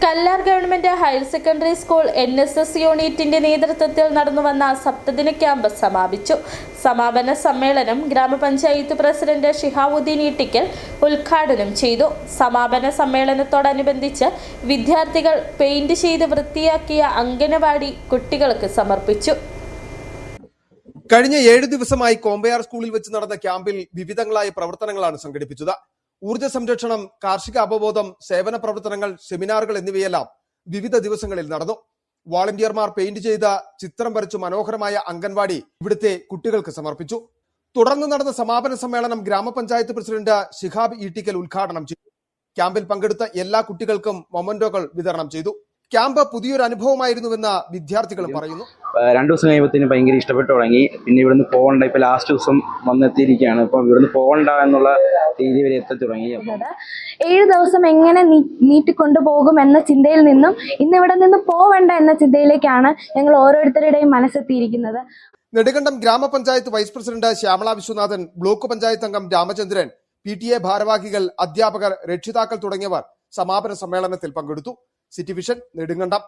Kallar government higher secondary school NSS യൂണിറ്റിന്റെ നേതൃത്വത്തിൽ നടന്നുവന്ന സപ്തദിന camp സമാപിച്ചു. സമാപന സമ്മേളനം ഗ്രാമപഞ്ചായത്ത് പ്രസിഡന്റ് ഷിഹാബുദ്ദീൻ ഈട്ടിക്കൽ ഉദ്ഘാടനം ചെയ്തു. സമാപന സമ്മേളനത്തോടനുബന്ധിച്ച് വിദ്യാർത്ഥികൾ പെയിന്റ് ചെയ്ത് വൃത്തിയാക്കിയ അംഗനവാടി കുട്ടികൾക്ക് സമർപ്പിച്ചു. കഴിഞ്ഞ 7 ദിവസമായി കോമ്പയാർ സ്കൂളിൽ വെച്ച് നടന്ന ക്യാമ്പിൽ വിവിധങ്ങളായ പ്രവർത്തനങ്ങളാണ് സംഘടിപ്പിച്ചത്. ഊർജ്ജ സംരക്ഷണം, കാർഷിക അവബോധം, സേവന പ്രവർത്തനങ്ങൾ, സെമിനാറുകൾ എന്നിവയെല്ലാം വിവിധ ദിവസങ്ങളിൽ നടന്നു. വാളണ്ടിയർമാർ പെയിന്റ് ചെയ്ത ചിത്രം വരച്ചു മനോഹരമായ അംഗൻവാടി ഇവിടുത്തെ കുട്ടികൾക്ക് സമർപ്പിച്ചു. തുടർന്ന് നടന്ന സമാപന സമ്മേളനം ഗ്രാമപഞ്ചായത്ത് പ്രസിഡന്റ് ഷിഹാബ് ഈട്ടിക്കൽ ഉദ്ഘാടനം ചെയ്തു. ക്യാമ്പിൽ പങ്കെടുത്ത എല്ലാ കുട്ടികൾക്കും മൊമന്റോകൾ വിതരണം ചെയ്തു. ക്യാമ്പ് പുതിയൊരു അനുഭവമായിരുന്നുവെന്ന് വിദ്യാർത്ഥികൾ പറയുന്നു. 2 ദിവസം കഴിയുമ്പോഴത്തേനും ഭയങ്കര ഇഷ്ടപ്പെട്ടു തുടങ്ങി. പിന്നെ ഇവിടുന്ന് പോകണ്ട, ഇപ്പൊ ലാസ്റ്റ് ദിവസം വന്നെത്തിയിരിക്കുകയാണ്. ഇപ്പൊ ഇവിടുന്ന് പോകണ്ട എന്നുള്ള രീതി വരെ എത്തി തുടങ്ങി. 7 ദിവസം എങ്ങനെ നീട്ടിക്കൊണ്ടുപോകും എന്ന ചിന്തയിൽ നിന്നും ഇന്ന് ഇവിടെ നിന്ന് പോവണ്ട എന്ന ചിന്തയിലേക്കാണ് ഞങ്ങൾ ഓരോരുത്തരുടെയും മനസ്സെത്തിയിരിക്കുന്നത്. Nedumkandam grama panchayat vice president Shyamala Viswanathan, block panchayat അംഗം രാമചന്ദ്രൻ, PTA ഭാരവാഹികൾ, അധ്യാപകർ, രക്ഷിതാക്കൾ തുടങ്ങിയവർ സമാപന സമ്മേളനത്തിൽ പങ്കെടുത്തു. City vision, Nedumkandam.